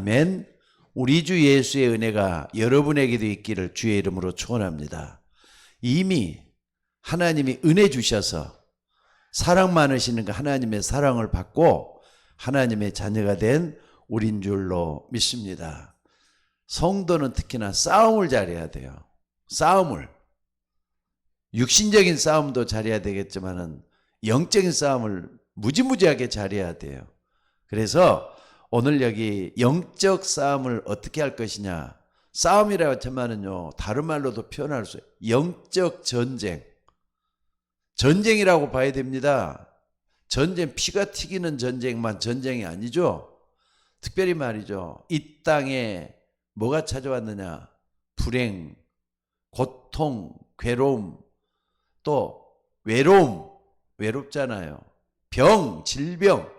아멘. 우리 주 예수의 은혜가 여러분에게도 있기를 주의 이름으로 축원합니다. 이미 하나님이 은혜 주셔서 사랑 많으시는 그 하나님의 사랑을 받고 하나님의 자녀가 된 우린 줄로 믿습니다. 성도는 특히나 싸움을 잘해야 돼요. 싸움을. 육신적인 싸움도 잘해야 되겠지만은 영적인 싸움을 무지무지하게 잘해야 돼요. 그래서 오늘 여기 영적 싸움을 어떻게 할 것이냐. 싸움이라고 하면은요, 다른 말로도 표현할 수 있어요. 영적 전쟁. 전쟁이라고 봐야 됩니다. 전쟁, 피가 튀기는 전쟁만 전쟁이 아니죠. 특별히 말이죠. 이 땅에 뭐가 찾아왔느냐. 불행, 고통, 괴로움, 또 외로움, 외롭잖아요. 병, 질병,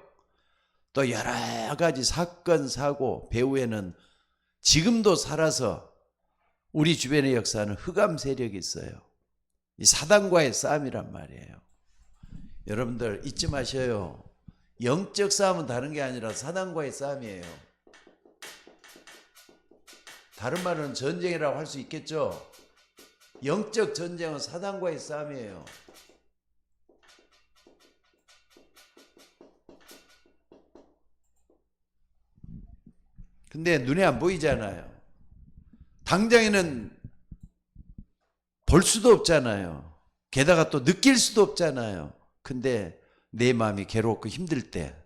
또 여러 가지 사건, 사고, 배후에는 지금도 살아서 우리 주변의 역사는 흑암 세력이 있어요. 이 사단과의 싸움이란 말이에요. 여러분들 잊지 마셔요. 영적 싸움은 다른 게 아니라 사단과의 싸움이에요. 다른 말은 전쟁이라고 할 수 있겠죠. 영적 전쟁은 사단과의 싸움이에요. 근데 눈에 안 보이잖아요. 당장에는 볼 수도 없잖아요. 게다가 또 느낄 수도 없잖아요. 근데 내 마음이 괴롭고 힘들 때,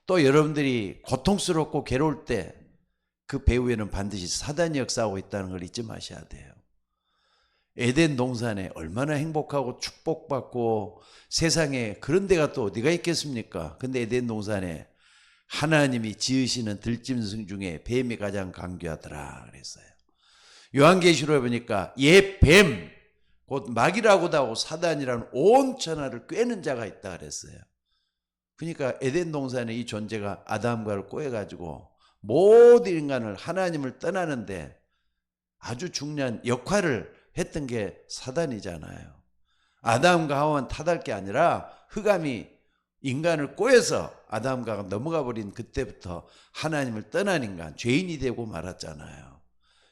또 여러분들이 고통스럽고 괴로울 때 그 배후에는 반드시 사단이 역사하고 있다는 걸 잊지 마셔야 돼요. 에덴 동산에 얼마나 행복하고 축복받고 세상에 그런 데가 또 어디가 있겠습니까? 근데 에덴 동산에 하나님이 지으시는 들짐승 중에 뱀이 가장 강귀하더라 그랬어요. 요한계시록에 보니까 옛 뱀, 곧 마귀라고도 하고 사단이라는 온 천하를 꿰는 자가 있다 그랬어요. 그러니까 에덴 동산의 이 존재가 아담과를 꼬여가지고 모든 인간을 하나님을 떠나는데 아주 중요한 역할을 했던 게 사단이잖아요. 아담과 하와는 탓할 게 아니라 흑암이 인간을 꼬여서 아담과 넘어가 버린 그때부터 하나님을 떠난 인간, 죄인이 되고 말았잖아요.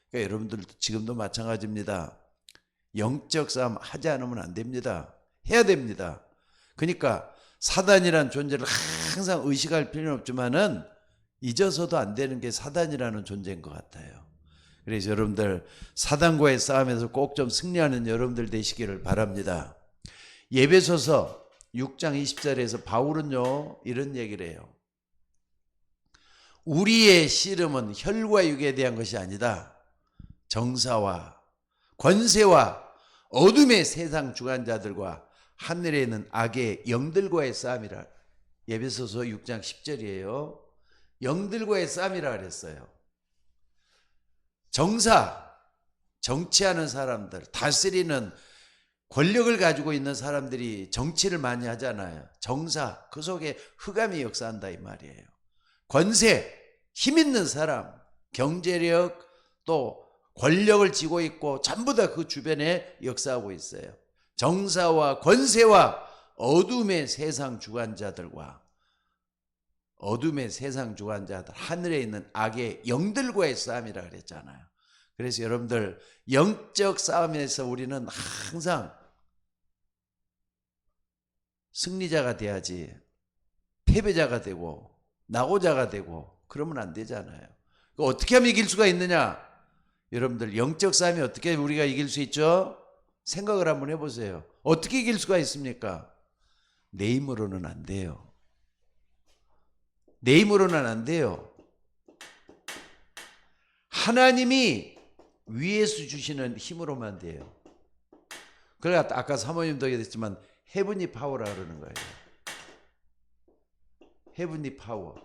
그러니까 여러분들도 지금도 마찬가지입니다. 영적 싸움 하지 않으면 안 됩니다. 해야 됩니다. 그러니까 사단이라는 존재를 항상 의식할 필요는 없지만은 잊어서도 안 되는 게 사단이라는 존재인 것 같아요. 그래서 여러분들 사단과의 싸움에서 꼭 좀 승리하는 여러분들 되시기를 바랍니다. 에베소서 6장 20절에서 바울은요 이런 얘기를 해요. 우리의 씨름은 혈과 육에 대한 것이 아니다. 정사와 권세와 어둠의 세상 주관자들과 하늘에 있는 악의 영들과의 싸움이라. 에베소서 6장 10절이에요. 영들과의 싸움이라 그랬어요. 정사, 정치하는 사람들, 다스리는 권력을 가지고 있는 사람들이 정치를 많이 하잖아요. 정사, 그 속에 흑암이 역사한다 이 말이에요. 권세, 힘 있는 사람, 경제력, 또 권력을 쥐고 있고 전부 다 그 주변에 역사하고 있어요. 정사와 권세와 어둠의 세상 주관자들과 어둠의 세상 주관자들, 하늘에 있는 악의 영들과의 싸움이라 그랬잖아요. 그래서 여러분들 영적 싸움에서 우리는 항상 승리자가 돼야지 패배자가 되고 낙오자가 되고 그러면 안 되잖아요. 어떻게 하면 이길 수가 있느냐? 여러분들 영적 싸움이 어떻게 우리가 이길 수 있죠? 생각을 한번 해보세요. 어떻게 이길 수가 있습니까? 내 힘으로는 안 돼요. 내 힘으로는 안 돼요. 하나님이 위에서 주시는 힘으로만 돼요. 그러니까 아까 사모님도 얘기했지만 헤븐리 파워라 그러는 거예요. 헤븐리 파워.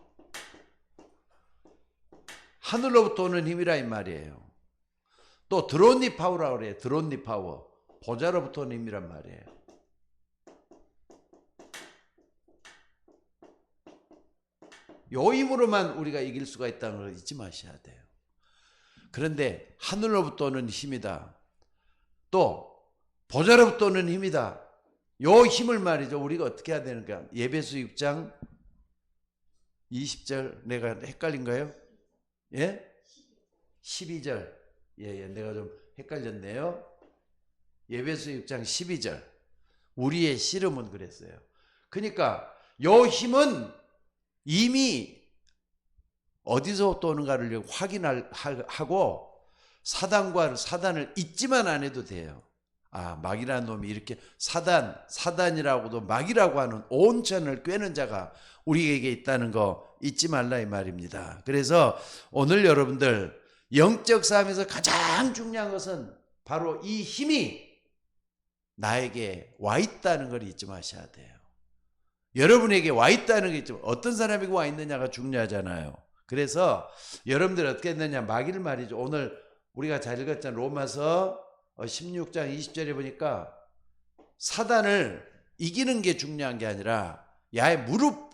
하늘로부터 오는 힘이라 이 말이에요. 또 드론리 파워라 그래요. 드론리 파워. 보좌로부터 오는 힘이란 말이에요. 요 힘으로만 우리가 이길 수가 있다는 걸 잊지 마셔야 돼요. 그런데 하늘로부터 오는 힘이다. 또 보좌로부터 오는 힘이다. 요 힘을 말이죠. 우리가 어떻게 해야 되는가? 에베소 6장 20절 내가 헷갈린가요? 예? 12절. 예, 내가 좀 헷갈렸네요. 에베소 6장 12절. 우리의 씨름은 그랬어요. 그러니까 요 힘은 이미 어디서 오는가를 확인하고 사단을 잊지만 안 해도 돼요. 아, 마귀라는 놈이 이렇게 사단이라고도 마귀라고 하는 온천을 꿰는 자가 우리에게 있다는 거 잊지 말라 이 말입니다. 그래서 오늘 여러분들 영적 싸움에서 가장 중요한 것은 바로 이 힘이 나에게 와 있다는 걸 잊지 마셔야 돼요. 여러분에게 와 있다는 게 있죠. 어떤 사람에게 와 있느냐가 중요하잖아요. 그래서 여러분들 어떻게 했느냐, 마귀를 말이죠. 오늘 우리가 잘 읽었잖아요. 로마서 16장 20절에 보니까 사단을 이기는 게 중요한 게 아니라 야의 무릎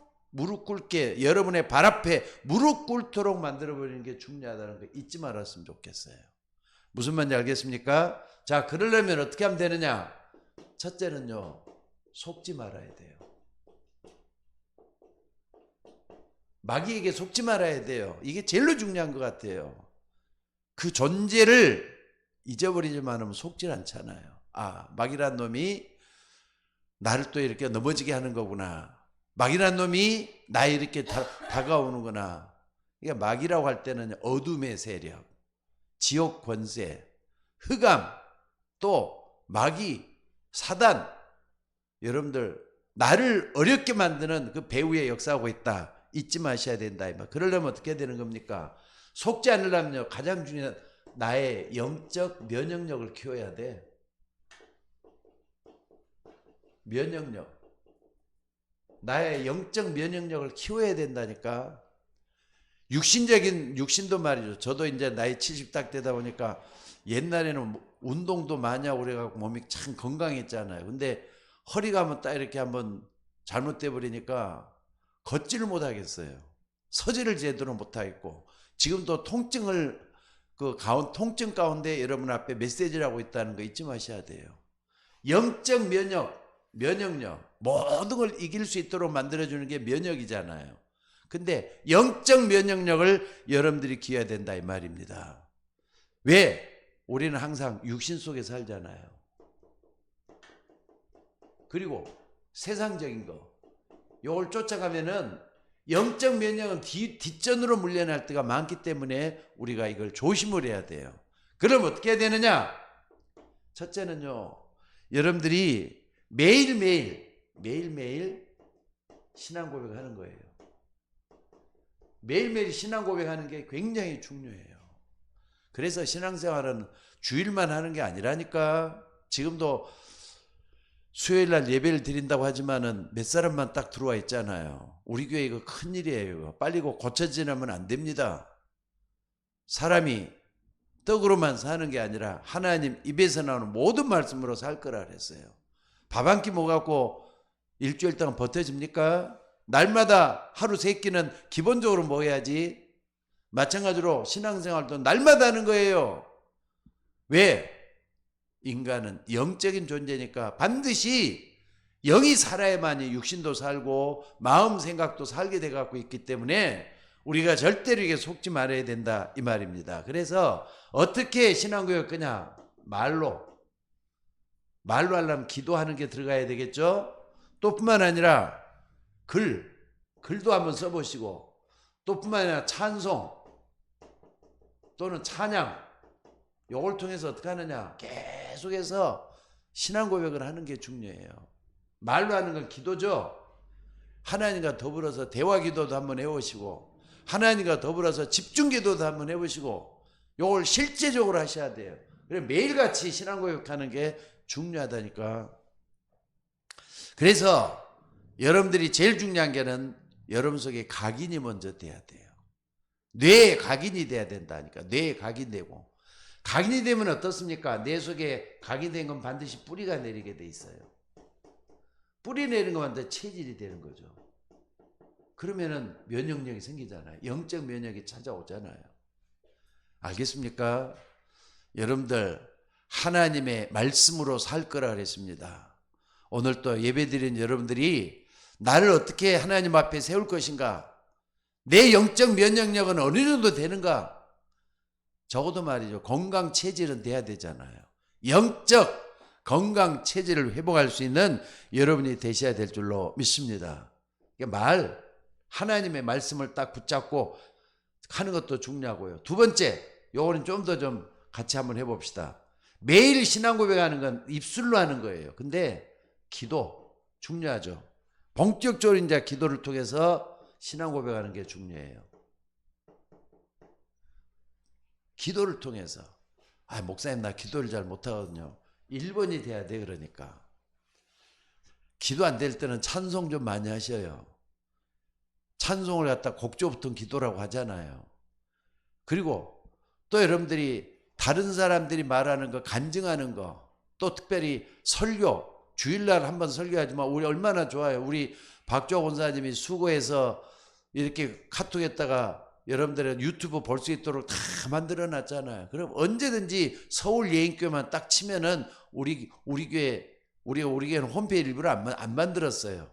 꿇게, 여러분의 발 앞에 무릎 꿇도록 만들어버리는 게 중요하다는 거 잊지 말았으면 좋겠어요. 무슨 말인지 알겠습니까? 자, 그러려면 어떻게 하면 되느냐? 첫째는요, 속지 말아야 돼요. 마귀에게 속지 말아야 돼요. 이게 제일로 중요한 것 같아요. 그 존재를 잊어버리지만 하면 속질 않잖아요. 아, 마귀란 놈이 나를 또 이렇게 넘어지게 하는 거구나. 마귀란 놈이 나에 이렇게 다가오는구나. 그러니까 마귀라고 할 때는 어둠의 세력, 지옥 권세, 흑암, 또 마귀, 사단, 여러분들 나를 어렵게 만드는 그 배후에 역사하고 있다. 잊지 마셔야 된다. 그러려면 어떻게 되는 겁니까? 속지 않으려면요, 가장 중요한 나의 영적 면역력을 키워야 돼. 면역력. 나의 영적 면역력을 키워야 된다니까. 육신도 말이죠. 저도 이제 나이 70 딱 되다 보니까 옛날에는 운동도 많이 하고 그래갖고 몸이 참 건강했잖아요. 근데 허리가 한번 딱 이렇게 한번 잘못돼 버리니까 걷지를 못하겠어요. 서지를 제대로 못하겠고, 지금도 통증 가운데 여러분 앞에 메시지를 하고 있다는 거 잊지 마셔야 돼요. 영적 면역력, 모든 걸 이길 수 있도록 만들어주는 게 면역이잖아요. 근데 영적 면역력을 여러분들이 키워야 된다 이 말입니다. 왜? 우리는 항상 육신 속에 살잖아요. 그리고 세상적인 거, 요걸 쫓아가면은 영적 면역은 뒷전으로 물려날 때가 많기 때문에 우리가 이걸 조심을 해야 돼요. 그럼 어떻게 해야 되느냐? 첫째는요, 여러분들이 매일매일 신앙 고백을 하는 거예요. 매일매일 신앙 고백하는 게 굉장히 중요해요. 그래서 신앙생활은 주일만 하는 게 아니라니까. 지금도 수요일날 예배를 드린다고 하지만은 몇 사람만 딱 들어와 있잖아요. 우리 교회 이거 큰일이에요. 빨리 고쳐지면 안 됩니다. 사람이 떡으로만 사는 게 아니라 하나님 입에서 나오는 모든 말씀으로 살 거라 그랬어요. 밥 한 끼 먹고 일주일 동안 버텨집니까? 날마다 하루 세 끼는 기본적으로 먹어야지. 마찬가지로 신앙생활도 날마다 하는 거예요. 왜? 인간은 영적인 존재니까 반드시 영이 살아야만이 육신도 살고 마음 생각도 살게 돼 갖고 있기 때문에 우리가 절대로 이게 속지 말아야 된다 이 말입니다. 그래서 어떻게 신앙교육 그냥 말로 하려면 기도하는 게 들어가야 되겠죠. 또 뿐만 아니라 글도 한번 써보시고, 또 뿐만 아니라 찬송 또는 찬양, 요걸 통해서 어떻게 하느냐, 계속해서 신앙 고백을 하는 게 중요해요. 말로 하는 건 기도죠. 하나님과 더불어서 대화 기도도 한번 해보시고, 하나님과 더불어서 집중 기도도 한번 해보시고, 요걸 실제적으로 하셔야 돼요. 그래 매일같이 신앙 고백하는 게 중요하다니까. 그래서 여러분들이 제일 중요한 게는 여러분 속에 각인이 먼저 돼야 돼요. 뇌에 각인이 돼야 된다니까. 뇌에 각인되고, 각인이 되면 어떻습니까? 뇌 속에 각인된 건 반드시 뿌리가 내리게 돼 있어요. 뿌리 내리는 것만 체질이 되는 거죠. 그러면은 면역력이 생기잖아요. 영적 면역이 찾아오잖아요. 알겠습니까? 여러분들 하나님의 말씀으로 살 거라 그랬습니다. 오늘 또 예배드린 여러분들이 나를 어떻게 하나님 앞에 세울 것인가? 내 영적 면역력은 어느 정도 되는가? 적어도 말이죠. 건강 체질은 돼야 되잖아요. 영적 건강 체질을 회복할 수 있는 여러분이 되셔야 될 줄로 믿습니다. 하나님의 말씀을 딱 붙잡고 하는 것도 중요하고요. 두 번째, 요거는 좀 더 좀 같이 한번 해봅시다. 매일 신앙 고백하는 건 입술로 하는 거예요. 근데 기도 중요하죠. 본격적으로 이제 기도를 통해서 신앙 고백하는 게 중요해요. 기도를 통해서. 목사님 나 기도를 잘 못하거든요. 1번이 돼야 돼. 그러니까 기도 안 될 때는 찬송 좀 많이 하셔요. 찬송을 갖다 곡조 붙은 기도라고 하잖아요. 그리고 또 여러분들이 다른 사람들이 말하는 거 간증하는 거, 또 특별히 설교, 주일날 한번 설교하지만 우리 얼마나 좋아요. 우리 박조 권사님이 수고해서 이렇게 카톡에다가 여러분들은 유튜브 볼 수 있도록 다 만들어 놨잖아요. 그럼 언제든지 서울 예인교회만 딱 치면은 우리 교회는 홈페이지 일부러 안 만들었어요.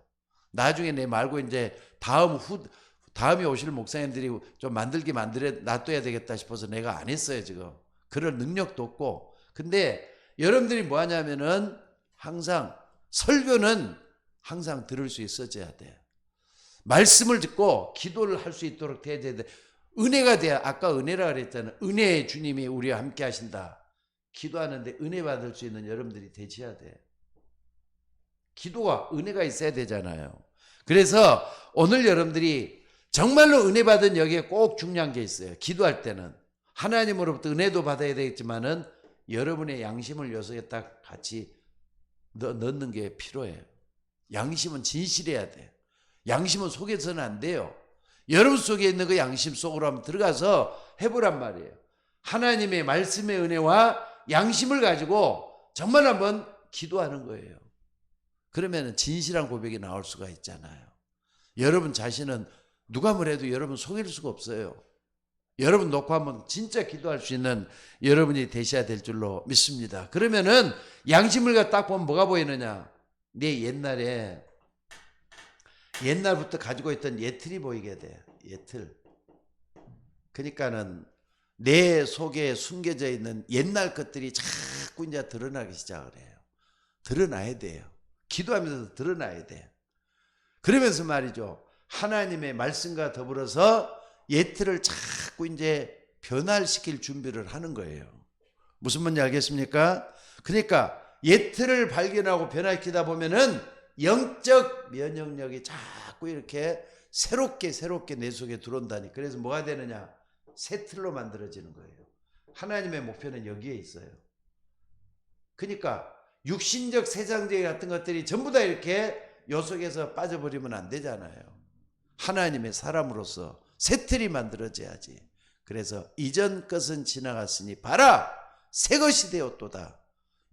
나중에 내 말고 이제 다음에 오실 목사님들이 좀 만들어 놔둬야 되겠다 싶어서 내가 안 했어요, 지금. 그럴 능력도 없고. 근데 여러분들이 뭐 하냐면은 항상 설교는 항상 들을 수 있어져야 돼. 말씀을 듣고 기도를 할 수 있도록 돼야 돼. 은혜가 돼야, 아까 은혜라 그랬잖아요. 은혜의 주님이 우리와 함께 하신다. 기도하는데 은혜 받을 수 있는 여러분들이 되셔야 돼. 기도가 은혜가 있어야 되잖아요. 그래서 오늘 여러분들이 정말로 은혜 받은 여기에 꼭 중요한 게 있어요. 기도할 때는 하나님으로부터 은혜도 받아야 되겠지만은 여러분의 양심을 요소에 딱 같이 넣는 게 필요해요. 양심은 진실해야 돼. 양심은 속에서는 안 돼요. 여러분 속에 있는 그 양심 속으로 한번 들어가서 해보란 말이에요. 하나님의 말씀의 은혜와 양심을 가지고 정말 한번 기도하는 거예요. 그러면 진실한 고백이 나올 수가 있잖아요. 여러분 자신은 누가 뭐래도 여러분 속일 수가 없어요. 여러분 놓고 한번 진짜 기도할 수 있는 여러분이 되셔야 될 줄로 믿습니다. 그러면은 양심을 딱 보면 뭐가 보이느냐? 내 옛날부터 가지고 있던 예틀이 보이게 돼. 예틀. 그러니까는 내 속에 숨겨져 있는 옛날 것들이 자꾸 이제 드러나기 시작을 해요. 드러나야 돼요. 기도하면서 드러나야 돼. 그러면서 말이죠. 하나님의 말씀과 더불어서 예틀을 자꾸 이제 변화시킬 준비를 하는 거예요. 무슨 말인지 알겠습니까? 그러니까 예틀을 발견하고 변화시키다 보면은 영적 면역력이 자꾸 이렇게 새롭게 내 속에 들어온다니. 그래서 뭐가 되느냐? 새 틀로 만들어지는 거예요. 하나님의 목표는 여기에 있어요. 그러니까 육신적 세상적 같은 것들이 전부 다 이렇게 요 속에서 빠져버리면 안 되잖아요. 하나님의 사람으로서 새 틀이 만들어져야지. 그래서 이전 것은 지나갔으니 봐라 새 것이 되었도다.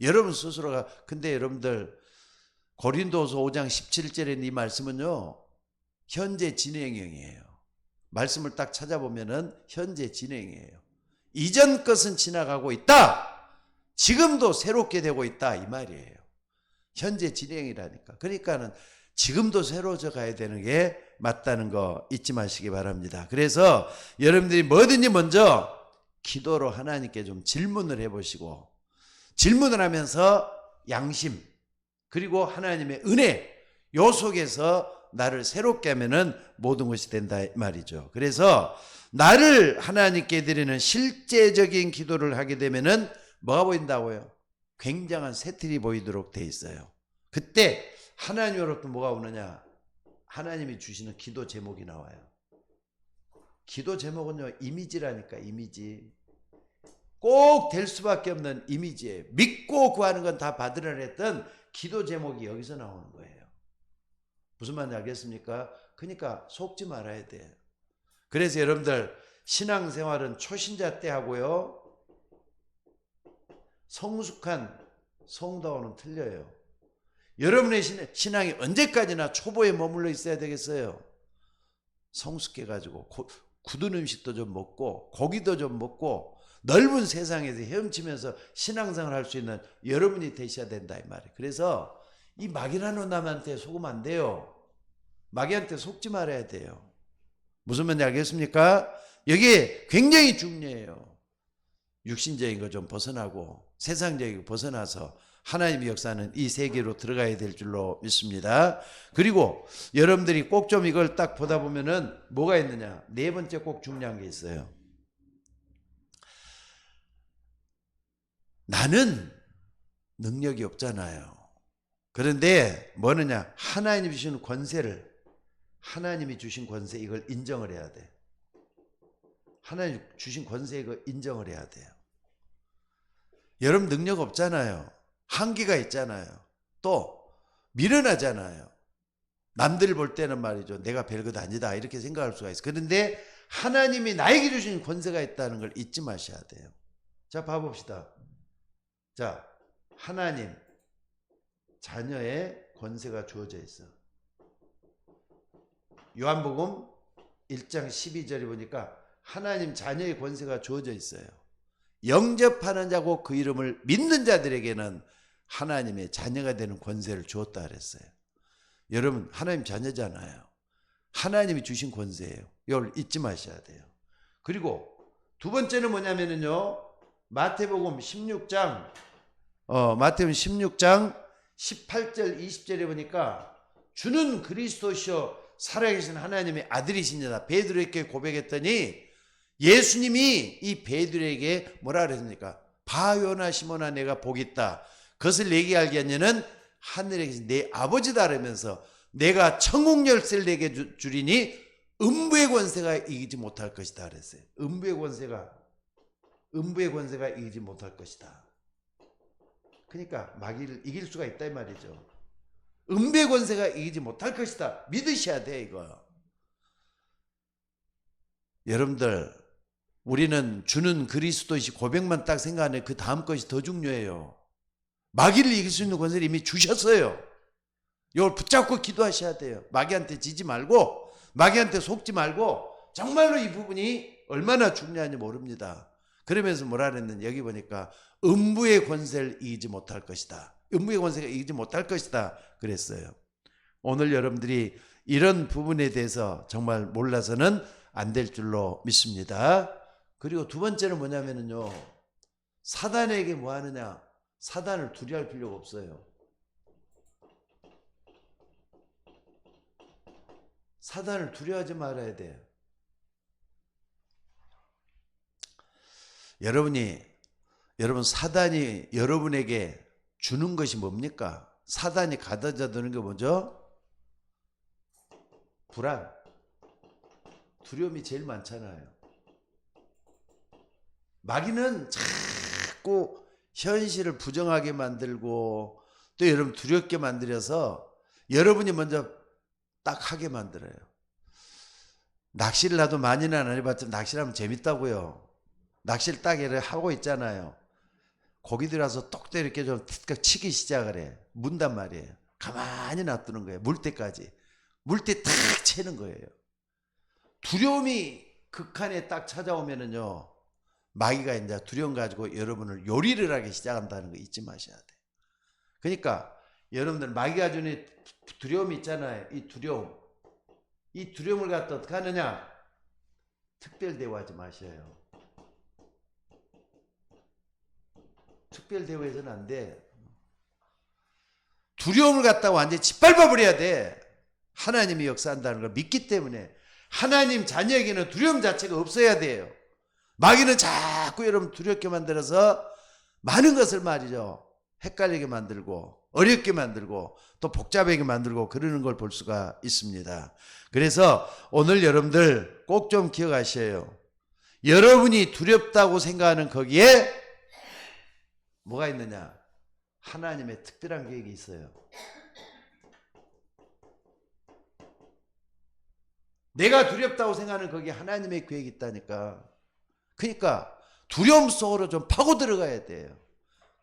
여러분 스스로가. 근데 여러분들 고린도서 5장 17절에 이 말씀은요 현재 진행형이에요. 말씀을 딱 찾아보면은 현재 진행이에요. 이전 것은 지나가고 있다. 지금도 새롭게 되고 있다 이 말이에요. 현재 진행이라니까. 그러니까는 지금도 새로워져 가야 되는 게 맞다는 거 잊지 마시기 바랍니다. 그래서 여러분들이 뭐든지 먼저 기도로 하나님께 좀 질문을 해보시고, 질문을 하면서 양심 그리고 하나님의 은혜 요 속에서 나를 새롭게 하면은 모든 것이 된다 말이죠. 그래서 나를 하나님께 드리는 실제적인 기도를 하게 되면은 뭐가 보인다고요? 굉장한 새틀이 보이도록 돼 있어요. 그때 하나님으로부터 뭐가 오느냐? 하나님이 주시는 기도 제목이 나와요. 기도 제목은요 이미지라니까. 이미지. 꼭 될 수밖에 없는 이미지예요. 믿고 구하는 건 다 받으라 했던 기도 제목이 여기서 나오는 거예요. 무슨 말인지 알겠습니까? 그러니까 속지 말아야 돼. 그래서 여러분들 신앙생활은 초신자 때 하고요 성숙한 성도와는 틀려요. 여러분의 신앙이 언제까지나 초보에 머물러 있어야 되겠어요? 성숙해가지고 굳은 음식도 좀 먹고 고기도 좀 먹고 넓은 세상에서 헤엄치면서 신앙생활 할 수 있는 여러분이 되셔야 된다 이 말이에요. 그래서 이 막이라는 남한테 속으면 안 돼요. 마귀한테 속지 말아야 돼요. 무슨 말인지 알겠습니까? 여기에 굉장히 중요해요. 육신적인 거 좀 벗어나고 세상적인 거 벗어나서 하나님의 역사는 이 세계로 들어가야 될 줄로 믿습니다. 그리고 여러분들이 꼭 좀 이걸 딱 보다 보면은 뭐가 있느냐? 네 번째 꼭 중요한 게 있어요. 나는 능력이 없잖아요. 그런데 뭐느냐? 하나님이 주신 권세를, 하나님이 주신 권세 이걸 인정을 해야 돼. 하나님 주신 권세 이거 인정을 해야 돼요. 여러분 능력 없잖아요. 한계가 있잖아요. 또 미련하잖아요. 남들 볼 때는 말이죠. 내가 별것 아니다 이렇게 생각할 수가 있어요. 그런데 하나님이 나에게 주신 권세가 있다는 걸 잊지 마셔야 돼요. 자, 봐봅시다. 자, 하나님 자녀의 권세가 주어져 있어. 요한복음 1장 12절에 보니까 하나님 자녀의 권세가 주어져 있어요. 영접하는 자고 그 이름을 믿는 자들에게는 하나님의 자녀가 되는 권세를 주었다 그랬어요. 여러분 하나님 자녀잖아요. 하나님이 주신 권세예요. 이걸 잊지 마셔야 돼요. 그리고 두 번째는 뭐냐면요. 마태복음 16장 18절 20절에 보니까 주는 그리스도시요 살아계신 하나님의 아들이시니다 베드로에게 고백했더니 예수님이 이 베드로에게 뭐라 그랬습니까? 바요나 시몬아 내가 복이 있다. 그것을 내게 알게 하냐는 하늘에 계신 내 아버지다 그러면서 내가 천국 열쇠를 내게 주리니 음부의 권세가 이기지 못할 것이다 그랬어요. 음부의 권세가 이기지 못할 것이다. 그러니까 마귀를 이길 수가 있다 이 말이죠. 음부의 권세가 이기지 못할 것이다. 믿으셔야 돼 이거. 여러분들 우리는 주는 그리스도이시 고백만 딱 생각하네. 그 다음 것이 더 중요해요. 마귀를 이길 수 있는 권세를 이미 주셨어요. 이걸 붙잡고 기도하셔야 돼요. 마귀한테 지지 말고 마귀한테 속지 말고 정말로 이 부분이 얼마나 중요한지 모릅니다. 그러면서 뭐라 그랬는지 여기 보니까 음부의 권세를 이기지 못할 것이다. 음부의 권세가 이기지 못할 것이다 그랬어요. 오늘 여러분들이 이런 부분에 대해서 정말 몰라서는 안 될 줄로 믿습니다. 그리고 두 번째는 뭐냐면요. 사단에게 뭐 하느냐? 사단을 두려워할 필요가 없어요. 사단을 두려워하지 말아야 돼요. 여러분 사단이 여러분에게 주는 것이 뭡니까? 사단이 가져다 두는 게 뭐죠? 불안, 두려움이 제일 많잖아요. 마귀는 자꾸 현실을 부정하게 만들고 또 여러분 두렵게 만들어서 여러분이 먼저 딱 하게 만들어요. 낚시를 나도 많이는 안 해봤지만 낚시를 하면 재밌다고요. 낚시를 딱 이렇게 하고 있잖아요. 고기 들어와서 똑 이렇게 좀 치기 시작을 해. 문단 말이에요. 가만히 놔두는 거예요. 물 때까지. 물때 탁 채는 거예요. 두려움이 극한에 딱 찾아오면은요. 마귀가 이제 두려움 가지고 여러분을 요리를 하기 시작한다는 거 잊지 마셔야 돼. 그러니까 여러분들 마귀가 주는 두려움이 있잖아요. 이 두려움을 갖다 어떻게 하느냐? 특별 대우하지 마셔요. 특별 대우해서는 안 돼. 두려움을 갖다가 완전히 짓밟아 버려야 돼. 하나님이 역사한다는 걸 믿기 때문에 하나님 자녀에게는 두려움 자체가 없어야 돼요. 마귀는 자꾸 여러분 두렵게 만들어서 많은 것을 말이죠. 헷갈리게 만들고 어렵게 만들고 또 복잡하게 만들고 그러는 걸 볼 수가 있습니다. 그래서 오늘 여러분들 꼭 좀 기억하셔요. 여러분이 두렵다고 생각하는 거기에 뭐가 있느냐? 하나님의 특별한 계획이 있어요. 내가 두렵다고 생각하는 거기에 하나님의 계획이 있다니까. 그러니까 두려움 속으로 좀 파고 들어가야 돼요.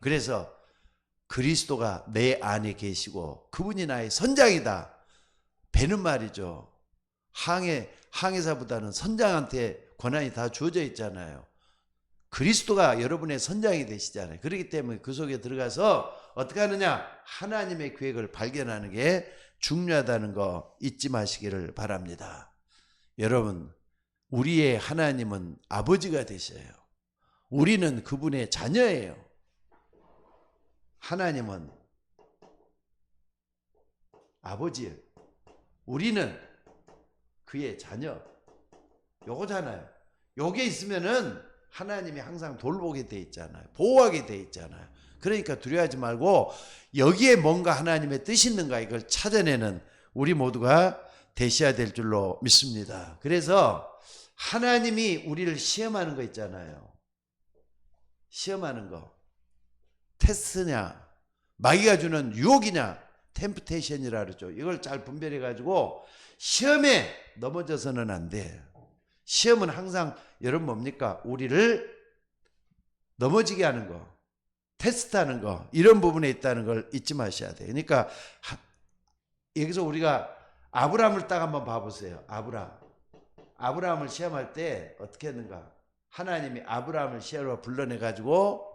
그래서 그리스도가 내 안에 계시고 그분이 나의 선장이다. 배는 말이죠. 항해사보다는 선장한테 권한이 다 주어져 있잖아요. 그리스도가 여러분의 선장이 되시잖아요. 그렇기 때문에 그 속에 들어가서 어떻게 하느냐? 하나님의 계획을 발견하는 게 중요하다는 거 잊지 마시기를 바랍니다. 여러분, 우리의 하나님은 아버지가 되셔요. 우리는 그분의 자녀예요. 하나님은 아버지예요. 우리는 그의 자녀. 요거잖아요. 요게 있으면은 하나님이 항상 돌보게 돼 있잖아요. 보호하게 돼 있잖아요. 그러니까 두려워하지 말고 여기에 뭔가 하나님의 뜻이 있는가 이걸 찾아내는 우리 모두가 되셔야 될 줄로 믿습니다. 그래서 하나님이 우리를 시험하는 거 있잖아요. 시험하는 거. 테스트냐, 마귀가 주는 유혹이냐, 템프테이션이라 그러죠. 이걸 잘 분별해 가지고 시험에 넘어져서는 안 돼. 시험은 항상 여러분 뭡니까? 우리를 넘어지게 하는 거, 테스트하는 거, 이런 부분에 있다는 걸 잊지 마셔야 돼요. 그러니까 여기서 우리가 아브라함을 딱 한번 봐보세요. 아브라함을 시험할 때 어떻게 했는가? 하나님이 아브라함을 시험으로 불러내 가지고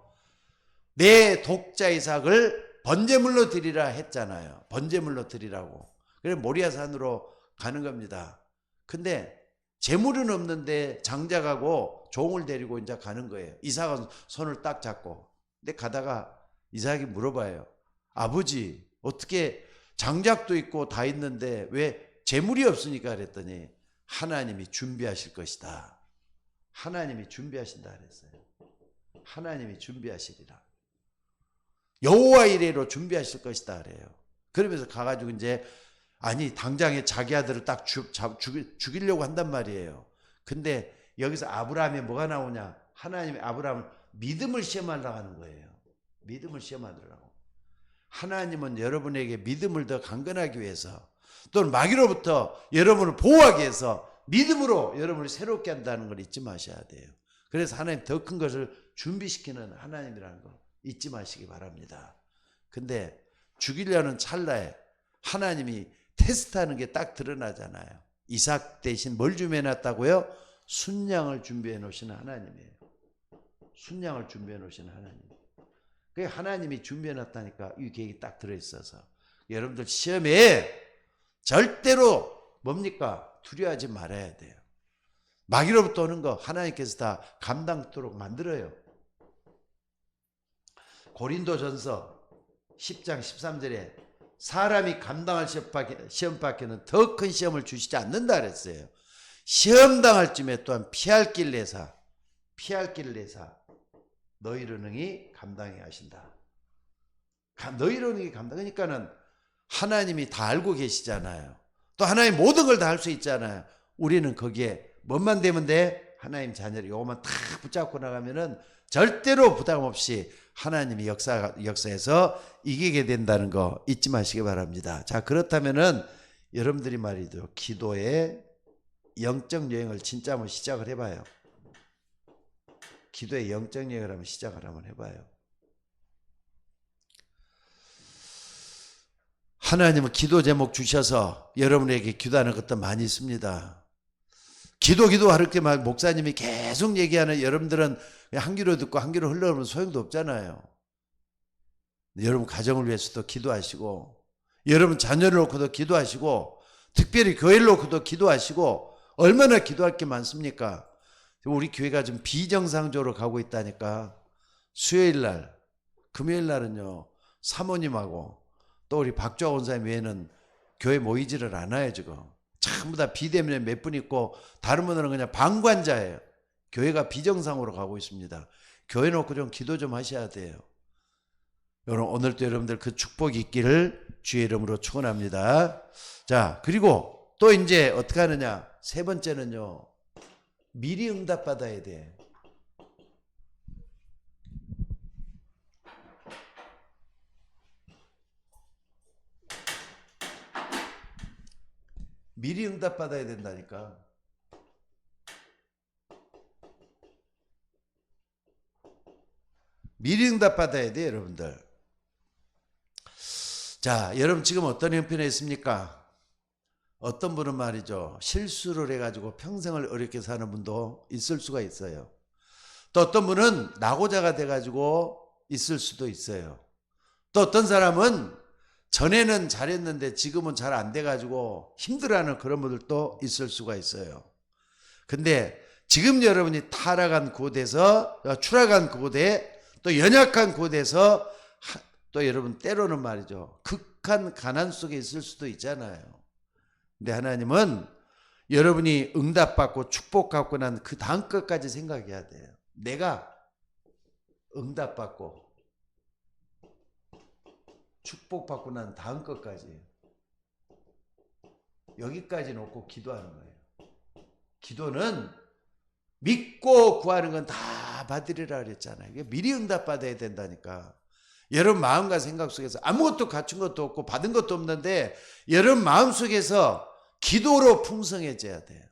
내 독자 이삭을 번제물로 드리라 했잖아요. 번제물로 드리라고. 그래서 모리아산으로 가는 겁니다. 근데 재물은 없는데 장작하고 종을 데리고 이제 가는 거예요. 이삭은 손을 딱 잡고. 근데 가다가 이삭이 물어봐요. 아버지, 어떻게 장작도 있고 다 있는데 왜 재물이 없으니까 그랬더니 하나님이 준비하실 것이다. 하나님이 준비하신다 그랬어요. 하나님이 준비하시리라. 여호와 이레로 준비하실 것이다 그래요. 그러면서 가가지고 이제 아니 당장에 자기 아들을 딱 죽이려고 한단 말이에요. 근데 여기서 아브라함이 뭐가 나오냐? 하나님이 아브라함을 믿음을 시험하려고 하는 거예요. 믿음을 시험하더라고. 하나님은 여러분에게 믿음을 더 강건하기 위해서 또는 마귀로부터 여러분을 보호하기 위해서 믿음으로 여러분을 새롭게 한다는 걸 잊지 마셔야 돼요. 그래서 하나님 더 큰 것을 준비시키는 하나님이라는 거 잊지 마시기 바랍니다. 근데 죽이려는 찰나에 하나님이 테스트하는 게 딱 드러나잖아요. 이삭 대신 뭘 준비해놨다고요? 순양을 준비해 놓으시는 하나님이에요. 순양을 준비해 놓으시는 하나님. 그게 하나님이 준비해 놨다니까 이 계획이 딱 들어있어서 여러분들 시험에 절대로 뭡니까? 두려워하지 말아야 돼요. 마귀로부터 오는 거 하나님께서 다 감당토록 만들어요. 고린도전서 10장 13절에 사람이 감당할 시험밖에는 더 큰 시험을 주시지 않는다 그랬어요. 시험 당할 쯤에 또한 피할 길을 내사 너희를 능히 감당해 하신다. 너희를 능히 그러니까는 하나님이 다 알고 계시잖아요. 또 하나님 모든 걸 다 할 수 있잖아요. 우리는 거기에 뭐만 되면 돼? 하나님 자녀를 요것만 탁 붙잡고 나가면은 절대로 부담 없이 하나님이 역사에서 이기게 된다는 거 잊지 마시기 바랍니다. 자, 그렇다면은 여러분들이 말이죠. 기도의 영적 여행을 진짜 한번 시작을 해봐요. 기도의 영적 여행을 한번 시작을 한번 해봐요. 하나님은 기도 제목 주셔서 여러분에게 기도하는 것도 많이 있습니다. 기도할 때 목사님이 계속 얘기하는 여러분들은 한 귀로 듣고 한 귀로 흘러오면 소용도 없잖아요. 여러분 가정을 위해서도 기도하시고 여러분 자녀를 놓고도 기도하시고 특별히 교회를 놓고도 기도하시고 얼마나 기도할 게 많습니까? 우리 교회가 좀 비정상적으로 가고 있다니까. 수요일 날, 금요일 날은요 사모님하고 또 우리 박주아 원사님 외에는 교회 모이지를 않아요. 지금 전부 다 비대면에 몇 분 있고 다른 분들은 그냥 방관자예요. 교회가 비정상으로 가고 있습니다. 교회 놓고 좀 기도 좀 하셔야 돼요. 여러분 오늘도 여러분들 그 축복이 있기를 주의 이름으로 축원합니다. 자, 그리고 또 이제 어떻게 하느냐? 세 번째는요. 미리 응답 받아야 돼. 미리 응답 받아야 된다니까. 미리 응답 받아야 돼, 여러분들. 자, 여러분 지금 어떤 형편에 있습니까? 어떤 분은 말이죠. 실수를 해가지고 평생을 어렵게 사는 분도 있을 수가 있어요. 또 어떤 분은 낙오자가 돼가지고 있을 수도 있어요. 또 어떤 사람은 전에는 잘했는데 지금은 잘 안 돼가지고 힘들어하는 그런 분들도 있을 수가 있어요. 근데 지금 여러분이 타락한 곳에서, 추락한 곳에, 또 연약한 곳에서 또 여러분 때로는 말이죠, 극한 가난 속에 있을 수도 있잖아요. 근데 하나님은 여러분이 응답받고 축복받고 난 그 다음 것까지 생각해야 돼요. 내가 응답받고 축복받고 난 다음 것까지, 여기까지 놓고 기도하는 거예요. 기도는 믿고 구하는 건 다 받으리라 그랬잖아요. 이게 미리 응답받아야 된다니까. 여러분 마음과 생각 속에서 아무것도 갖춘 것도 없고 받은 것도 없는데 여러분 마음 속에서 기도로 풍성해져야 돼요.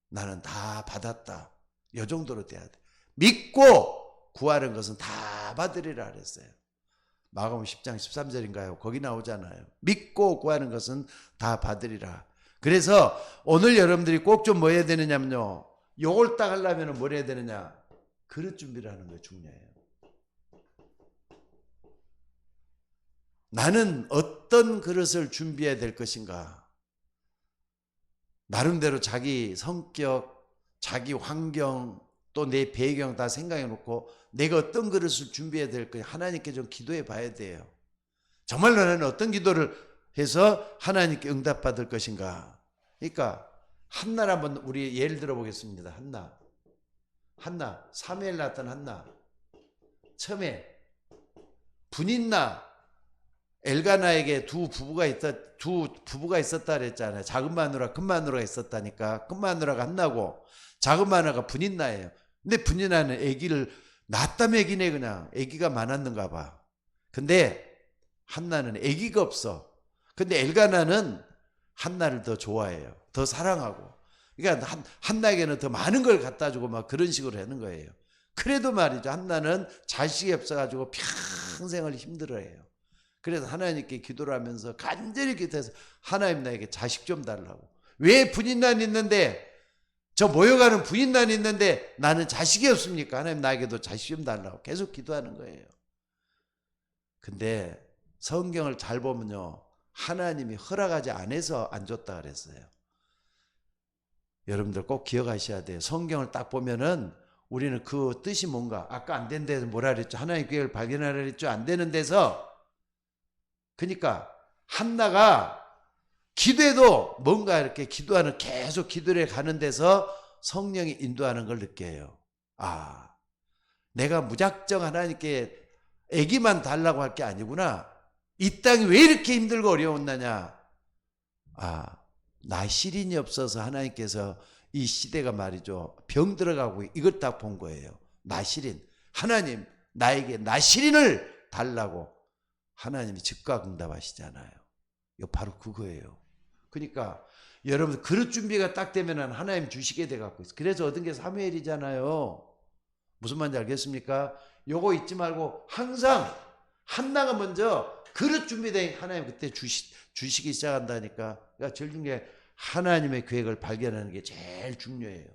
나는 다 받았다. 이 정도로 돼야 돼. 믿고 구하는 것은 다 받으리라 그랬어요. 마가복음 10장 13절인가요? 거기 나오잖아요. 믿고 구하는 것은 다 받으리라. 그래서 오늘 여러분들이 꼭 좀 뭐 해야 되느냐면요, 요걸 딱 하려면 뭘 해야 되느냐, 그릇 준비를 하는 게 중요해요. 나는 어떤 그릇을 준비해야 될 것인가. 나름대로 자기 성격, 자기 환경, 또 내 배경 다 생각해 놓고 내가 어떤 그릇을 준비해야 될 것인가 하나님께 좀 기도해 봐야 돼요. 정말로 나는 어떤 기도를 해서 하나님께 응답받을 것인가. 그러니까 한나를 한번 우리 예를 들어 보겠습니다. 한나, 사무엘 낳았던 한나. 처음에 분인나 엘가나에게 두 부부가 있었다 그랬잖아요. 작은 마누라, 큰 마누라가 있었다니까. 큰 마누라가 한나고 작은 마누라가 분인나예요. 근데 분인나는 아기를 낳았다 먹이네. 그냥 아기가 많았는가 봐. 근데 한나는 아기가 없어. 근데 엘가나는 한나를 더 좋아해요. 더 사랑하고. 그러니까 한나에게는 더 많은 걸 갖다 주고 막 그런 식으로 하는 거예요. 그래도 말이죠, 한나는 자식이 없어가지고 평생을 힘들어해요. 그래서 하나님께 기도를 하면서 간절히 기도해서 하나님 나에게 자식 좀 달라고. 왜 분인난 있는데, 저 모여가는 분인난 있는데 나는 자식이 없습니까? 하나님 나에게도 자식 좀 달라고 계속 기도하는 거예요. 근데 성경을 잘 보면요, 하나님이 허락하지 않아서 안 줬다 그랬어요. 여러분들 꼭 기억하셔야 돼요. 성경을 딱 보면은 우리는 그 뜻이 뭔가, 아까 안 된 데서 뭐라 그랬죠? 하나님 계획을 발견하라 그랬죠? 안 되는 데서. 그러니까 한나가 기도해도 뭔가 이렇게 기도하는, 계속 기도를 가는 데서 성령이 인도하는 걸 느껴요. 아, 내가 무작정 하나님께 아기만 달라고 할 게 아니구나. 이 땅이 왜 이렇게 힘들고 어려웠느냐. 아, 나시린이 없어서 하나님께서 이 시대가 말이죠, 병 들어가고 이걸 딱 본 거예요. 나시린. 하나님 나에게 나시린을 달라고 하나님이 즉각 응답하시잖아요. 이거 바로 그거예요. 그러니까 여러분 그릇 준비가 딱 되면 하나님 주시게 돼 갖고 있어요. 그래서 얻은 게 사무엘이잖아요. 무슨 말인지 알겠습니까? 요거 잊지 말고 항상 한나가 먼저 그릇 준비된 하나님 그때 주시기 시작한다니까. 그러니까 제일 중요한 게 하나님의 계획을 발견하는 게 제일 중요해요.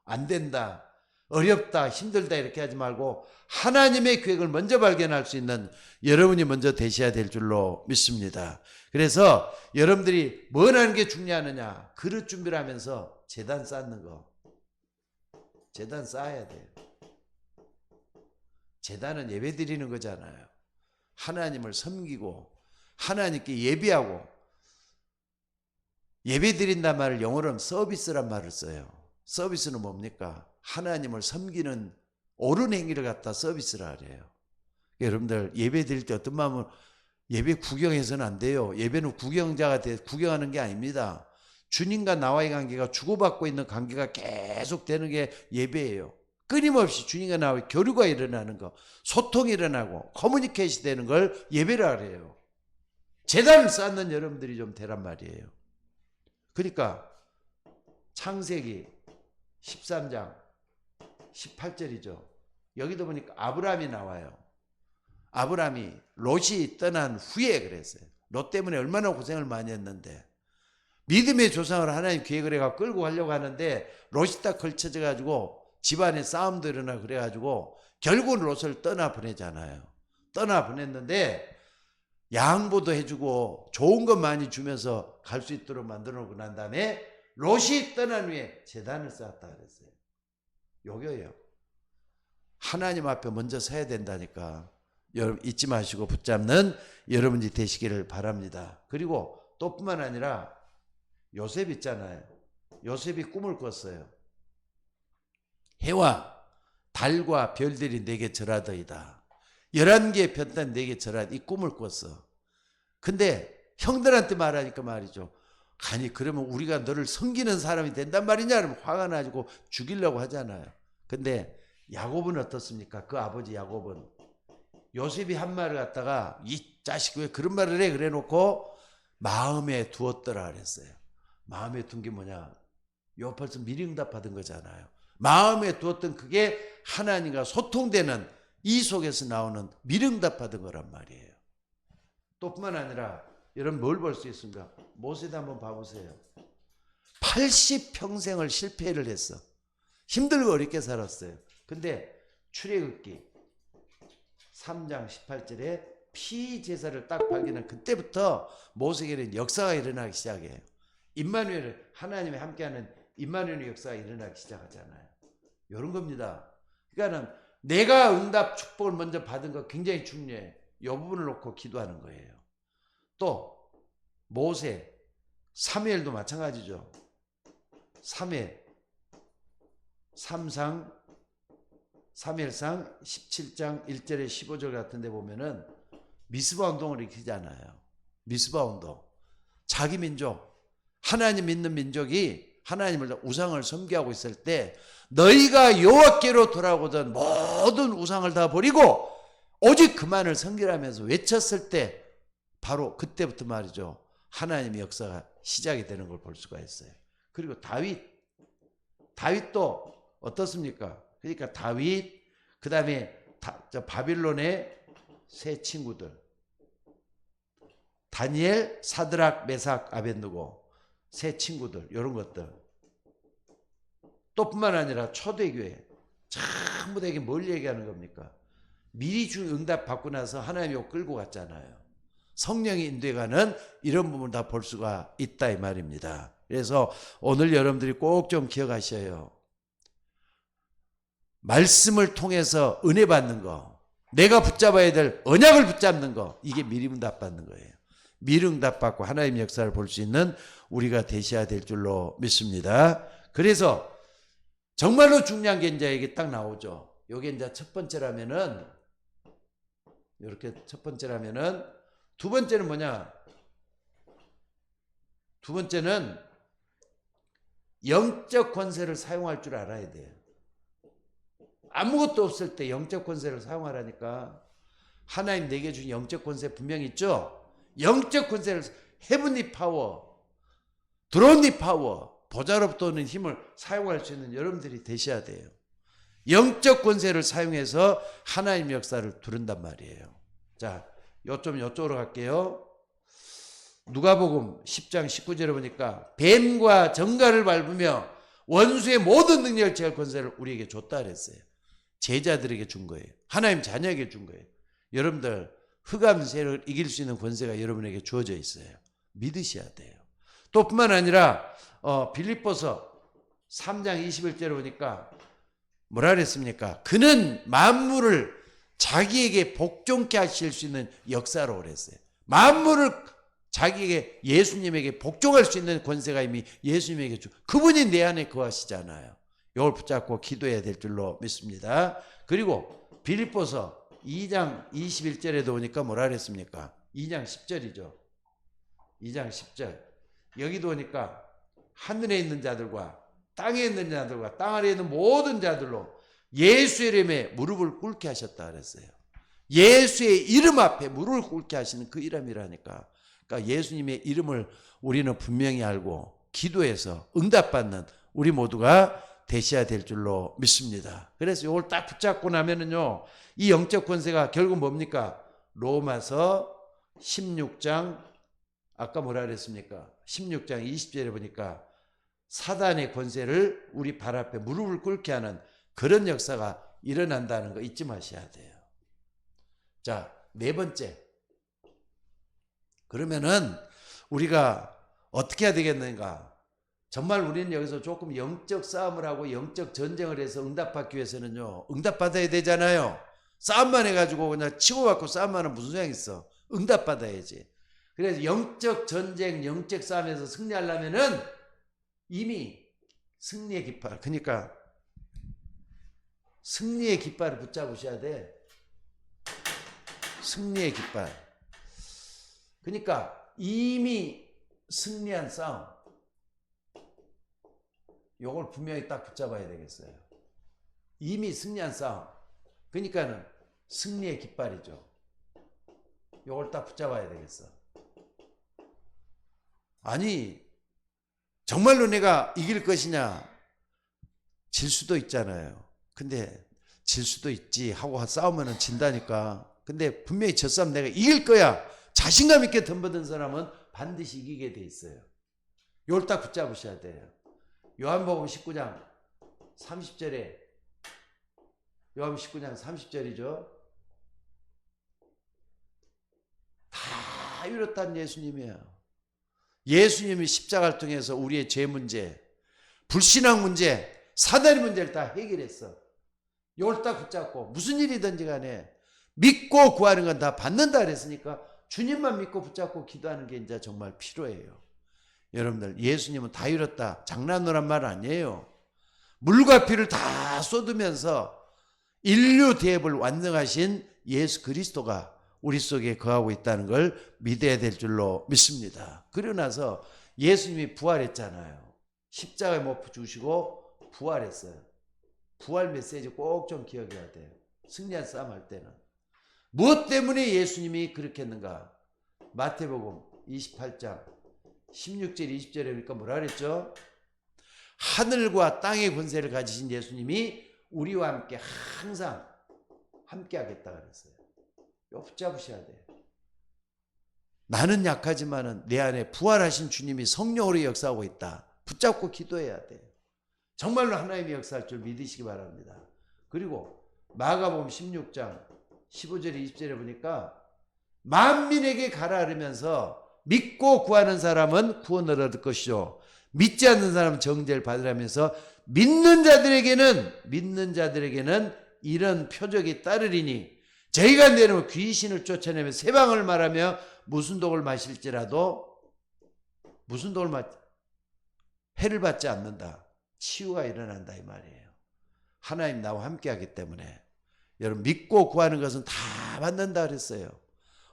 안 된다, 어렵다, 힘들다 이렇게 하지 말고 하나님의 계획을 먼저 발견할 수 있는 여러분이 먼저 되셔야 될 줄로 믿습니다. 그래서 여러분들이 뭘 하는 게 중요하느냐, 그릇 준비를 하면서 제단 쌓는 거. 제단 쌓아야 돼요. 제단은 예배 드리는 거잖아요. 하나님을 섬기고 하나님께 예배하고. 예배 드린단 말을 영어로는 서비스란 말을 써요. 서비스는 뭡니까? 하나님을 섬기는 옳은 행위를 갖다 서비스라 그래요. 여러분들 예배 드릴 때 어떤 마음으로, 예배 구경해서는 안 돼요. 예배는 구경자가 구경하는 게 아닙니다. 주님과 나와의 관계가 주고받고 있는 관계가 계속 되는 게 예배예요. 끊임없이 주님과 나와의 교류가 일어나는 거, 소통이 일어나고 커뮤니케이션이 되는 걸 예배라 그래요. 제단을 쌓는 여러분들이 좀 되란 말이에요. 그러니까 창세기 13장 18절이죠. 여기도 보니까 아브라함이 나와요. 아브라함이 롯이 떠난 후에 그랬어요. 롯 때문에 얼마나 고생을 많이 했는데 믿음의 조상을 하나님 계획을 해가 끌고 가려고 하는데 롯이 딱 걸쳐져 가지고 집안에 싸움도 일어나 그래가지고 결국은 롯을 떠나 보내잖아요. 떠나 보냈는데 양보도 해주고 좋은 것 많이 주면서 갈 수 있도록 만들어 놓고 난 다음에 롯이 떠난 후에 제단을 쌓았다 그랬어요. 요거예요. 하나님 앞에 먼저 서야 된다니까. 여러분 잊지 마시고 붙잡는 여러분이 되시기를 바랍니다. 그리고 또 뿐만 아니라 요셉 있잖아요. 요셉이 꿈을 꿨어요. 해와 달과 별들이 내게 절하더이다. 11개의 별단 내게 절하다. 이 꿈을 꿨어. 근데 형들한테 말하니까 말이죠. 아니 그러면 우리가 너를 섬기는 사람이 된단 말이냐? 그러면 화가 나지고 죽이려고 하잖아요. 근데 야곱은 어떻습니까? 그 아버지 야곱은 요셉이 한 말을 갖다가 이 자식 왜 그런 말을 해? 그래 놓고 마음에 두었더라 그랬어요. 마음에 둔 게 뭐냐? 요 벌써 미리응답 받은 거잖아요. 마음에 두었던 그게 하나님과 소통되는 이 속에서 나오는 미리응답 받은 거란 말이에요. 또 뿐만 아니라 여러분 뭘 볼 수 있습니까? 모세도 한번 봐보세요. 80평생을 실패를 했어. 힘들고 어렵게 살았어요. 근데 출애굽기 3장 18절에 피제사를 딱 발견한 그때부터 모세에게는 역사가 일어나기 시작해요. 임마누엘, 하나님이 함께하는 임마누엘의 역사가 일어나기 시작하잖아요. 이런 겁니다. 그러니까는 내가 응답 축복을 먼저 받은 거 굉장히 중요해. 이 부분을 놓고 기도하는 거예요. 또 모세, 사무엘도 마찬가지죠. 사무엘상 17장 1절에 15절 같은 데 보면은 미스바 운동을 일으키잖아요. 미스바 운동. 자기 민족, 하나님 믿는 민족이 하나님을 우상을 섬기하고 있을 때 너희가 여호와께로 돌아오던 모든 우상을 다 버리고 오직 그만을 섬기라면서 외쳤을 때 바로 그때부터 말이죠. 하나님의 역사가 시작이 되는 걸 볼 수가 있어요. 그리고 다윗도 어떻습니까? 그러니까 다윗, 그 다음에 바빌론의 세 친구들, 다니엘, 사드락, 메삭, 아벳느고 세 친구들, 이런 것들. 또 뿐만 아니라 초대교회 전부 다 이게 뭘 얘기하는 겁니까? 미리 준 응답 받고 나서 하나님이 끌고 갔잖아요. 성령이 인도해가는 이런 부분 다 볼 수가 있다 이 말입니다. 그래서 오늘 여러분들이 꼭 좀 기억하셔요. 말씀을 통해서 은혜 받는 거, 내가 붙잡아야 될 언약을 붙잡는 거, 이게 미리 응답 받는 거예요. 미리 응답 받고 하나님의 역사를 볼 수 있는 우리가 되셔야 될 줄로 믿습니다. 그래서 정말로 중요한 게 이제 이게 딱 나오죠. 요게 이제 첫 번째라면은, 이렇게 첫 번째라면은, 두 번째는 뭐냐? 두 번째는 영적 권세를 사용할 줄 알아야 돼요. 아무것도 없을 때 영적 권세를 사용하라니까. 하나님 내게 준 영적 권세 분명히 있죠? 영적 권세를, 헤븐리 파워, 드론리 파워, 보좌로부터 오는 힘을 사용할 수 있는 여러분들이 되셔야 돼요. 영적 권세를 사용해서 하나님 역사를 두른단 말이에요. 자, 요쪽으로 갈게요. 누가복음 10장 19절에 보니까 뱀과 정갈을 밟으며 원수의 모든 능력을 제할 권세를 우리에게 줬다 그랬어요. 제자들에게 준 거예요. 하나님 자녀에게 준 거예요. 여러분들 흑암 세력을 이길 수 있는 권세가 여러분에게 주어져 있어요. 믿으셔야 돼요. 또 뿐만 아니라 빌립보서 3장 21절에 보니까 뭐라 그랬습니까? 그는 만물을 자기에게 복종케 하실 수 있는 역사로 그랬어요. 만물을 자기에게, 예수님에게 복종할 수 있는 권세가 이미 예수님에게 그분이 내 안에 거하시잖아요. 이걸 붙잡고 기도해야 될 줄로 믿습니다. 그리고 빌립보서 2장 21절에도 보니까 뭐라 그랬습니까? 2장 10절이죠. 2장 10절. 여기도 보니까 하늘에 있는 자들과 땅에 있는 자들과 땅 아래에 있는 모든 자들로 예수의 이름에 무릎을 꿇게 하셨다 그랬어요. 예수의 이름 앞에 무릎을 꿇게 하시는 그 이름이라니까. 그러니까 예수님의 이름을 우리는 분명히 알고 기도해서 응답받는 우리 모두가 되셔야 될 줄로 믿습니다. 그래서 이걸 딱 붙잡고 나면은요, 이 영적 권세가 결국 뭡니까? 로마서 16장, 아까 뭐라 그랬습니까? 16장 20절에 보니까 사단의 권세를 우리 발 앞에 무릎을 꿇게 하는 그런 역사가 일어난다는 거 잊지 마셔야 돼요. 자, 네 번째. 그러면은 우리가 어떻게 해야 되겠는가? 정말 우리는 여기서 조금 영적 싸움을 하고 영적 전쟁을 해서 응답받기 위해서는요, 응답받아야 되잖아요. 싸움만 해가지고 그냥 치고받고 싸움만 하면 무슨 소용이 있어. 응답받아야지. 그래서 영적 전쟁, 영적 싸움에서 승리하려면은 이미 승리의 깃발, 그러니까 승리의 깃발을 붙잡으셔야 돼. 승리의 깃발. 그러니까 이미 승리한 싸움, 요걸 분명히 딱 붙잡아야 되겠어요. 이미 승리한 싸움. 그러니까는 승리의 깃발이죠. 요걸 딱 붙잡아야 되겠어. 아니, 정말로 내가 이길 것이냐? 질 수도 있잖아요. 근데 질 수도 있지 하고 싸우면 진다니까. 근데 분명히 저 싸움 내가 이길 거야. 자신감 있게 덤벼든 사람은 반드시 이기게 돼 있어요. 요걸 딱 붙잡으셔야 돼요. 요한복음 19장 30절에, 요한복음 19장 30절이죠. 다 이뤘단 예수님이에요. 예수님이 십자가를 통해서 우리의 죄 문제, 불신앙 문제, 사단의 문제를 다 해결했어. 이걸 딱 붙잡고 무슨 일이든지 간에 믿고 구하는 건 다 받는다 그랬으니까 주님만 믿고 붙잡고 기도하는 게 이제 정말 필요해요. 여러분들, 예수님은 다 이뤘다, 장난으란 말 아니에요. 물과 피를 다 쏟으면서 인류 대업을 완성하신 예수 그리스도가 우리 속에 거하고 있다는 걸 믿어야 될 줄로 믿습니다. 그러고 나서 예수님이 부활했잖아요. 십자가에 못 죽으시고 부활했어요. 부활 메시지 꼭 좀 기억해야 돼요. 승리한 싸움 할 때는. 무엇 때문에 예수님이 그렇게 했는가? 마태복음 28장 16절 20절에 보니까 뭐라 그랬죠? 하늘과 땅의 권세를 가지신 예수님이 우리와 함께 항상 함께 하겠다 그랬어요. 이거 붙잡으셔야 돼요. 나는 약하지만은 내 안에 부활하신 주님이 성령으로 역사하고 있다. 붙잡고 기도해야 돼요. 정말로 하나님이 역사할 줄 믿으시기 바랍니다. 그리고 마가복음 16장 15절 20절에 보니까 만민에게 가라 그러면서 믿고 구하는 사람은 구원을 얻을 것이요 믿지 않는 사람은 정죄를 받으라면서 믿는 자들에게는 이런 표적이 따르리니 저희가 내려면 귀신을 쫓아내며 세방을 말하며 무슨 독을 마실지라도 해를 받지 않는다. 치유가 일어난다 이 말이에요. 하나님 나와 함께 하기 때문에 여러분 믿고 구하는 것은 다 받는다 그랬어요.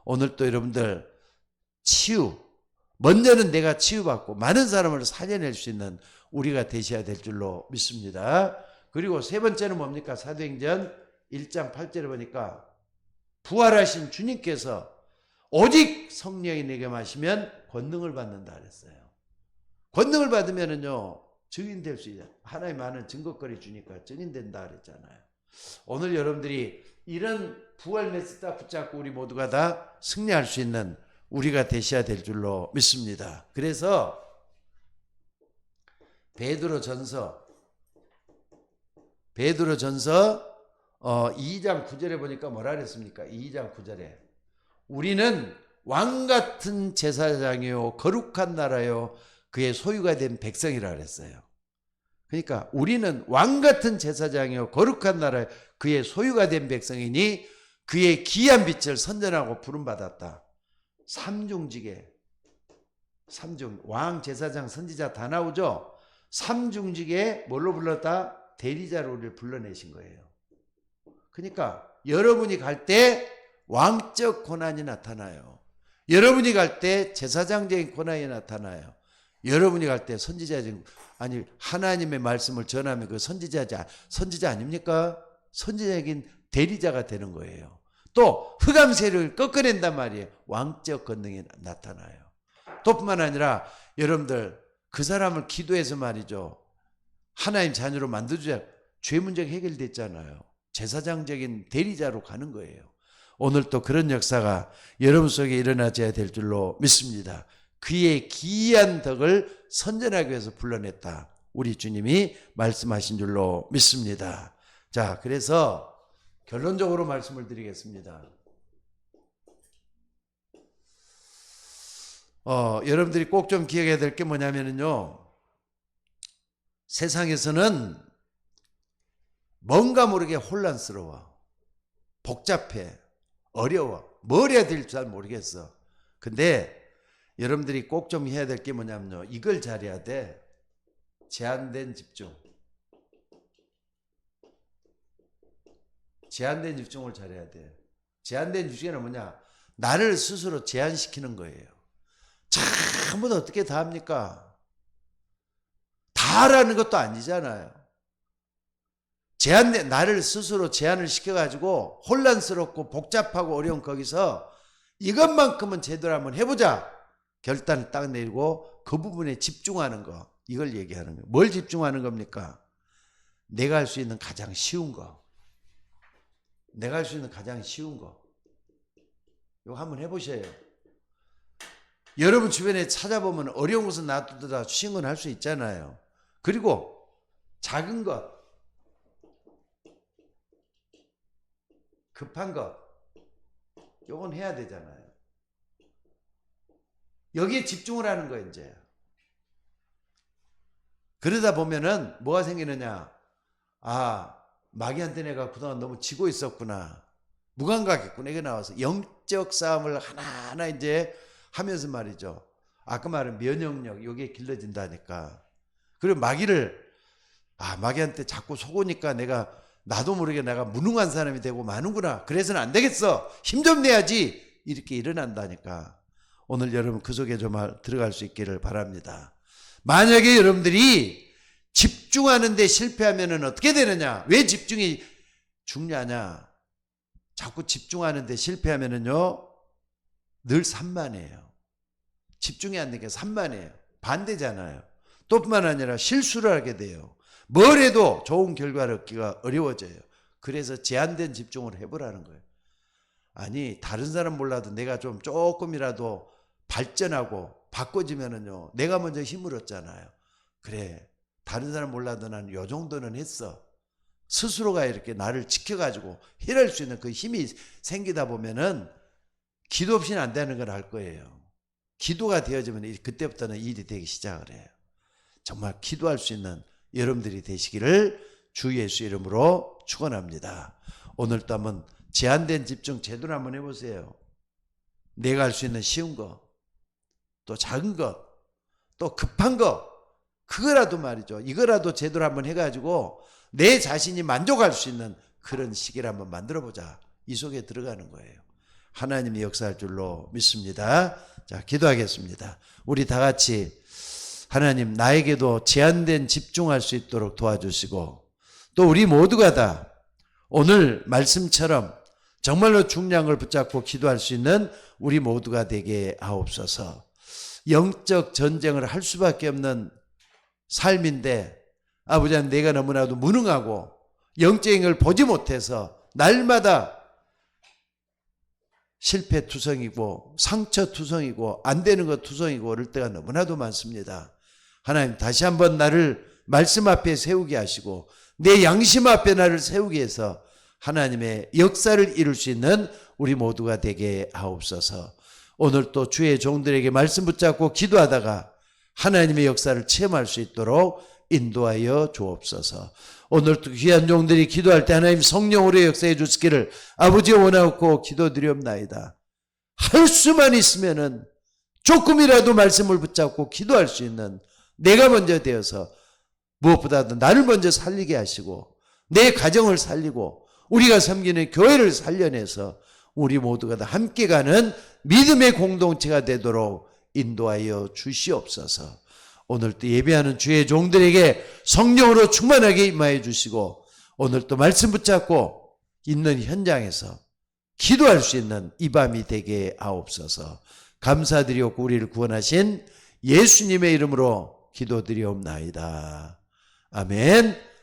오늘 또 여러분들 치유, 먼저는 내가 치유받고 많은 사람을 살려낼 수 있는 우리가 되셔야 될 줄로 믿습니다. 그리고 세 번째는 뭡니까? 사도행전 1장 8절에 보니까 부활하신 주님께서 오직 성령이 내게 마시면 권능을 받는다 그랬어요. 권능을 받으면은요 증인 될 수 있어요. 하나님 많은 증거거리 주니까 증인 된다 그랬잖아요. 오늘 여러분들이 이런 부활 메시지 딱 붙잡고 우리 모두가 다 승리할 수 있는 우리가 되셔야 될 줄로 믿습니다. 그래서 베드로전서 2장 9절에 보니까 뭐라 그랬습니까? 2장 9절에 우리는 왕같은 제사장이요 거룩한 나라요 그의 소유가 된 백성이라 그랬어요. 그러니까 우리는 왕같은 제사장이요 거룩한 나라요 그의 소유가 된 백성이니 그의 귀한 빛을 선전하고 부름받았다. 삼중직에 왕, 제사장, 선지자 다 나오죠. 삼중직에 뭘로 불렀다? 대리자로 우리를 불러내신 거예요. 그러니까 여러분이 갈 때 왕적 고난이 나타나요. 여러분이 갈 때 제사장적인 고난이 나타나요. 여러분이 갈 때 선지자적인, 아니 하나님의 말씀을 전하면 그 선지자 아닙니까? 선지자적인 대리자가 되는 거예요. 또 흑암 세력을 꺾어낸단 말이에요. 왕적 권능이 나타나요. 또 뿐만 아니라 여러분들 그 사람을 기도해서 말이죠. 하나님 자녀로 만들어줘야 죄 문제가 해결됐잖아요. 제사장적인 대리자로 가는 거예요. 오늘 또 그런 역사가 여러분 속에 일어나줘야 될 줄로 믿습니다. 그의 기이한 덕을 선전하기 위해서 불러냈다. 우리 주님이 말씀하신 줄로 믿습니다. 자, 그래서 결론적으로 말씀을 드리겠습니다. 여러분들이 꼭 좀 기억해야 될 게 뭐냐면요. 세상에서는 뭔가 모르게 혼란스러워, 복잡해, 어려워, 뭘 해야 될지 잘 모르겠어. 근데 여러분들이 꼭 좀 해야 될 게 뭐냐면요, 이걸 잘해야 돼. 제한된 집중. 제한된 집중을 잘해야 돼. 제한된 집중은 뭐냐, 나를 스스로 제한시키는 거예요. 전부 다 어떻게 다 합니까? 다라는 것도 아니잖아요. 제한된, 나를 스스로 제한을 시켜가지고 혼란스럽고 복잡하고 어려운 거기서 이것만큼은 제대로 한번 해보자 결단을 딱 내리고 그 부분에 집중하는 거, 이걸 얘기하는 거예요. 뭘 집중하는 겁니까? 내가 할 수 있는 가장 쉬운 거, 내가 할 수 있는 가장 쉬운 거, 이거 한번 해보셔요. 여러분 주변에 찾아보면 어려운 것은 놔두다 쉬운 건 할 수 있잖아요. 그리고 작은 것, 급한 것, 요건 해야 되잖아요. 여기에 집중을 하는 거예요, 이제. 그러다 보면은 뭐가 생기느냐? 아, 마귀한테 내가 그동안 너무 지고 있었구나. 무감각했구나. 이게 나와서 영적 싸움을 하나하나 이제 하면서 말이죠. 아까 말한 면역력, 요게 길러진다니까. 그리고 마귀한테 자꾸 속으니까 나도 모르게 내가 무능한 사람이 되고 마는구나. 그래서는 안 되겠어. 힘 좀 내야지. 이렇게 일어난다니까. 오늘 여러분 그 속에 좀 들어갈 수 있기를 바랍니다. 만약에 여러분들이 집중하는 데 실패하면 어떻게 되느냐? 왜 집중이 중요하냐? 자꾸 집중하는 데 실패하면요, 늘 산만해요. 집중이 안 되니까 산만해요. 반대잖아요. 또 뿐만 아니라 실수를 하게 돼요. 뭘 해도 좋은 결과를 얻기가 어려워져요. 그래서 제한된 집중을 해보라는 거예요. 아니, 다른 사람 몰라도 내가 좀 조금이라도 발전하고 바꿔지면은요, 내가 먼저 힘을 얻잖아요. 그래, 다른 사람 몰라도 난 요 정도는 했어. 스스로가 이렇게 나를 지켜가지고 해낼 수 있는 그 힘이 생기다 보면은 기도 없이는 안 되는 걸 알 거예요. 기도가 되어지면 그때부터는 일이 되기 시작을 해요. 정말 기도할 수 있는 여러분들이 되시기를 주 예수 이름으로 축원합니다. 오늘도 한번 제한된 집중 제대로 한번 해보세요. 내가 할 수 있는 쉬운 거, 또 작은 것, 또 급한 거, 그거라도 말이죠. 이거라도 제대로 한번 해가지고 내 자신이 만족할 수 있는 그런 시기를 한번 만들어보자. 이 속에 들어가는 거예요. 하나님이 역사할 줄로 믿습니다. 자, 기도하겠습니다. 우리 다 같이 하나님, 나에게도 제한된 집중할 수 있도록 도와주시고, 또 우리 모두가 다 오늘 말씀처럼 정말로 중요한 걸 붙잡고 기도할 수 있는 우리 모두가 되게 하옵소서. 영적 전쟁을 할 수밖에 없는 삶인데, 아버지 하나님, 내가 너무나도 무능하고 영적인 걸 보지 못해서 날마다 실패투성이고 상처투성이고 안 되는 것 투성이고 그럴 때가 너무나도 많습니다. 하나님, 다시 한번 나를 말씀 앞에 세우게 하시고 내 양심 앞에 나를 세우게 해서 하나님의 역사를 이룰 수 있는 우리 모두가 되게 하옵소서. 오늘 또 주의 종들에게 말씀 붙잡고 기도하다가 하나님의 역사를 체험할 수 있도록 인도하여 주옵소서. 오늘도 귀한 종들이 기도할 때 하나님 성령으로 역사해 주시기를 아버지 원하옵고 기도드리옵나이다. 할 수만 있으면은 조금이라도 말씀을 붙잡고 기도할 수 있는 내가 먼저 되어서 무엇보다도 나를 먼저 살리게 하시고 내 가정을 살리고 우리가 섬기는 교회를 살려내서 우리 모두가 다 함께 가는 믿음의 공동체가 되도록 인도하여 주시옵소서. 오늘 또 예배하는 주의 종들에게 성령으로 충만하게 임하여 주시고 오늘 또 말씀 붙잡고 있는 현장에서 기도할 수 있는 이 밤이 되게 하옵소서. 감사드리옵고 우리를 구원하신 예수님의 이름으로 기도드리옵나이다. 아멘.